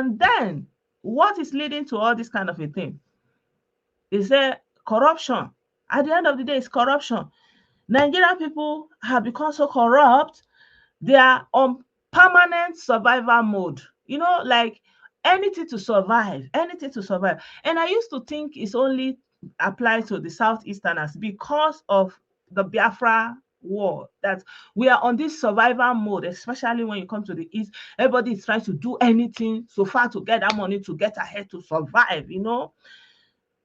And then what is leading to all this kind of a thing is corruption. At the end of the day, it's corruption. Nigerian people have become so corrupt, they are on permanent survival mode. Like anything to survive, anything to survive. And I used to think it's only applied to the Southeasterners because of the Biafra war, that we are on this survival mode, especially when you come to the East. Everybody is trying to do anything so far to get that money to get ahead to survive.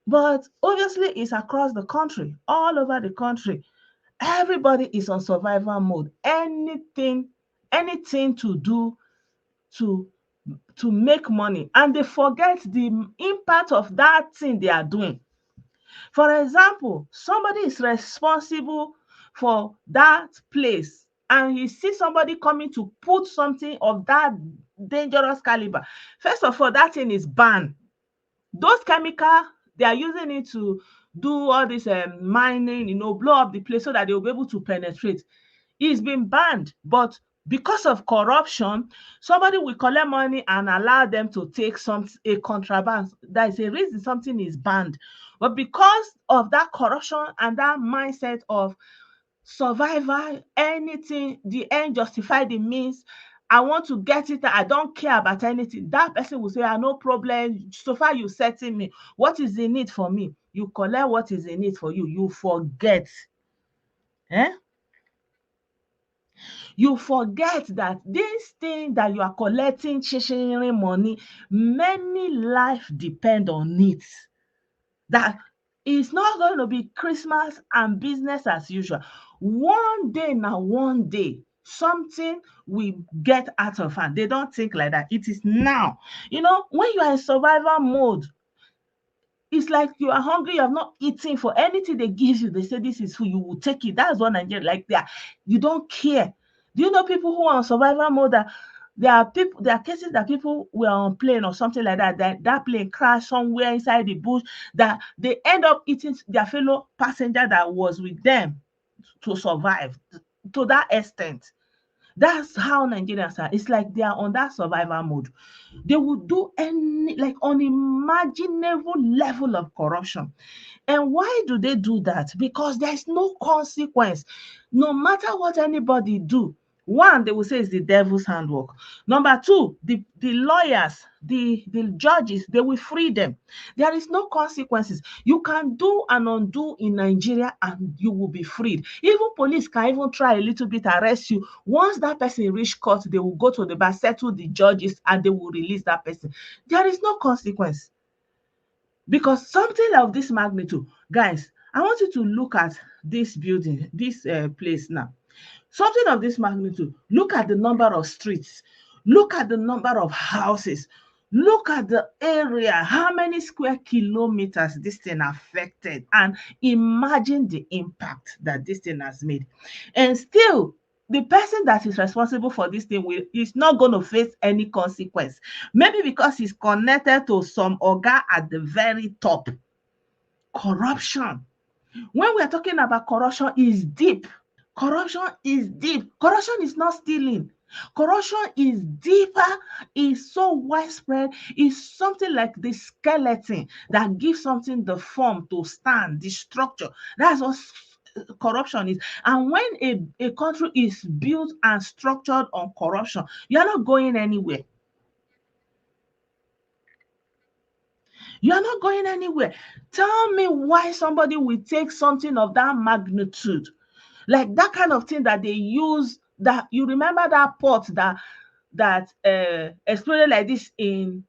But obviously, it's across the country, all over the country. Everybody is on survival mode. Anything to do to make money, and they forget the impact of that thing they are doing. For example, somebody is responsible for that place, and he sees somebody coming to put something of that dangerous caliber. First of all, that thing is banned. Those chemicals, they are using it to do all this mining, blow up the place so that they will be able to penetrate. It's been banned, but because of corruption, somebody will collect money and allow them to take a contraband. That is a reason something is banned. But because of that corruption and that mindset of survival, anything, the end justify the means. I want to get it. I don't care about anything. That person will say, no problem. So far, you setting me. What is in it for me? You collect what is in it for you. You forget. Eh? You forget that this thing that you are collecting, sharing money, many life depend on it. That it's not going to be Christmas and business as usual. One day, something will get out of hand. They don't think like that. It is now. When you are in survival mode, it's like you are hungry, you have not eaten. For anything they give you, they say this is food, you will take it. That's what Nigeria like that. You don't care. Do you know people who are on survival mode that there are cases that people were on plane or something like that plane crashed somewhere inside the bush, that they end up eating their fellow passenger that was with them to survive to that extent. That's how Nigerians are. It's like they are on that survival mode. They will do any like unimaginable level of corruption. And why do they do that? Because there's no consequence. No matter what anybody do, one, they will say it's the devil's handwork. Number two, the lawyers, the judges, they will free them. There is no consequences. You can do and undo in Nigeria and you will be freed. Even police can even try a little bit, arrest you. Once that person reach court, they will go to the bar, settle the judges, and they will release that person. There is no consequence. Because something of this magnitude, guys, I want you to look at this building, this place now. Something of this magnitude. Look at the number of streets. Look at the number of houses. Look at the area, how many square kilometers this thing affected, and imagine the impact that this thing has made. And still, the person that is responsible for this thing is not going to face any consequence. Maybe because he's connected to some oga at the very top. Corruption. When we are talking about corruption, is deep. Corruption is deep. Corruption is not stealing. Corruption is deeper, is so widespread, is something like the skeleton that gives something the form to stand, the structure. That's what corruption is. And when a country is built and structured on corruption, you're not going anywhere. You're not going anywhere. Tell me why somebody will take something of that magnitude, like that kind of thing that they use. That you remember that pot that exploded like this in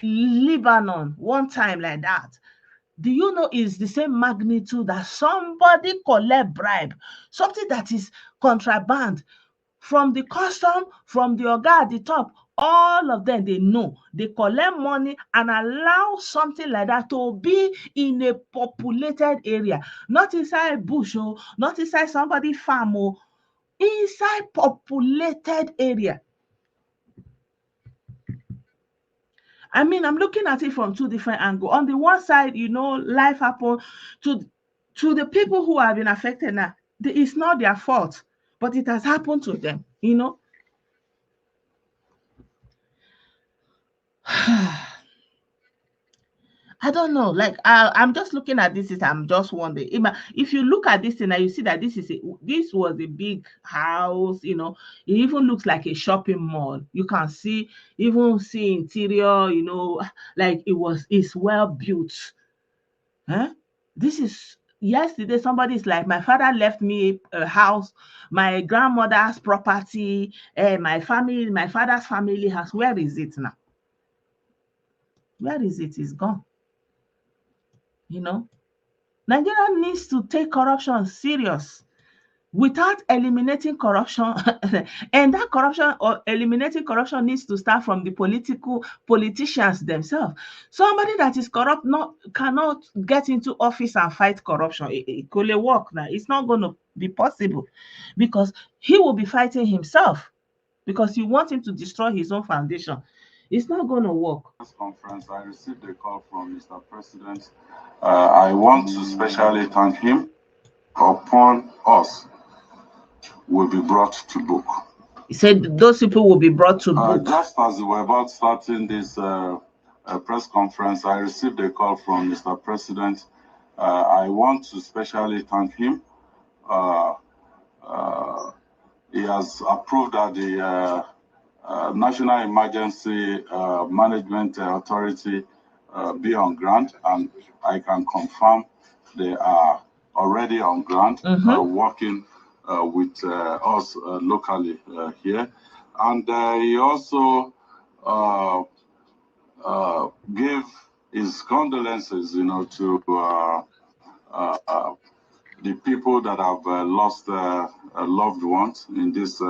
Lebanon one time like that. Do you know is the same magnitude that somebody collect bribe, something that is contraband from the custom, from the oga at the top, all of them they know. They collect money and allow something like that to be in a populated area, not inside bush, not inside somebody farm, inside populated area. I mean, I'm looking at it from two different angles. On the one side, life happened to the people who have been affected now. It's not their fault, but it has happened to them. I don't know. Like I'm just looking at this. I'm just wondering. If you look at this thing, and you see that this was a big house. It even looks like a shopping mall. You can even see interior. Like it's well built. Huh? This is yesterday. Somebody's like, my father left me a house, my grandmother's property, my father's family house. Where is it now? Where is it? It's gone. You know. Nigeria needs to take corruption serious without eliminating corruption. And that corruption or eliminating corruption needs to start from the politicians themselves. Somebody that is corrupt cannot get into office and fight corruption. It could work now. It's not going to be possible because he will be fighting himself because you want him to destroy his own foundation. It's not going to work. This conference, I received a call from Mr. President. I want to specially thank him. Upon us will be brought to book. He said those people will be brought to book. Just as we were about starting this press conference, I received a call from Mr. President. I want to specially thank him. He has approved that the National Emergency Management Authority be on ground, and I can confirm they are already on ground, working with us locally here. And he also gave his condolences, to the people that have lost loved ones in this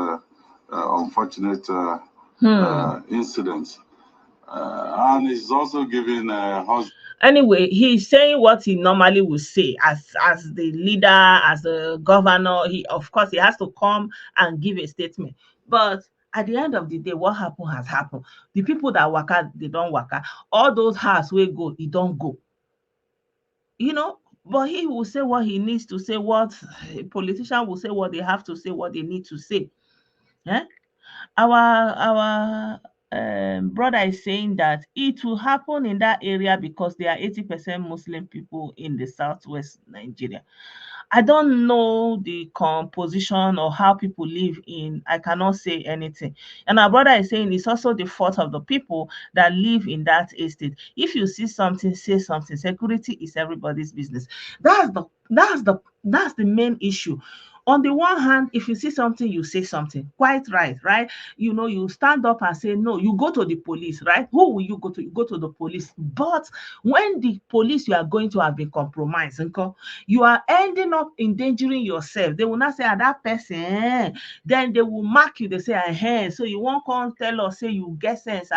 unfortunate incident. And he's also giving anyway, he's saying what he normally would say as the leader, as the governor. Of course, he has to come and give a statement. But at the end of the day, what happened has happened. The people that work out, they don't work out. All those house will go, he don't go. But he will say what he needs to say. What a politician will say, what they have to say, what they need to say. Our brother is saying that it will happen in that area because there are 80% Muslim people in the southwest Nigeria. I don't know the composition or how people live in. I cannot say anything. And our brother is saying it's also the fault of the people that live in that estate. If you see something, say something. Security is everybody's business. That's the main issue. On the one hand, if you see something, you say something. Quite right? You stand up and say no. You go to the police, right? Who will you go to? You go to the police. But when the police you are going to have been compromised, you are ending up endangering yourself. They will not say, that person, then they will mark you. They say, so you won't come tell us, say you get sense,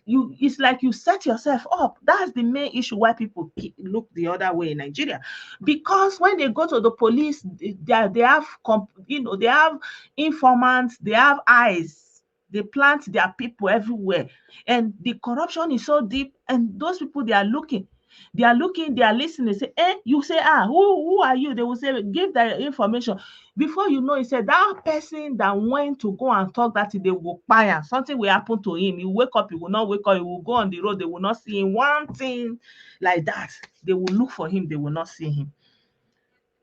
it's like you set yourself up. That's the main issue why people look the other way in Nigeria. Because when they go to the police, they have informants, they have eyes, they plant their people everywhere, and the corruption is so deep, and those people, they are looking, they are listening. Say, you say, who are you? They will say, give the information. Before you know, he said that person that went to go and talk that they will fire, something will happen to him. He will wake up, he will not wake up, he will go on the road, they will not see him. One thing like that, they will look for him, they will not see him.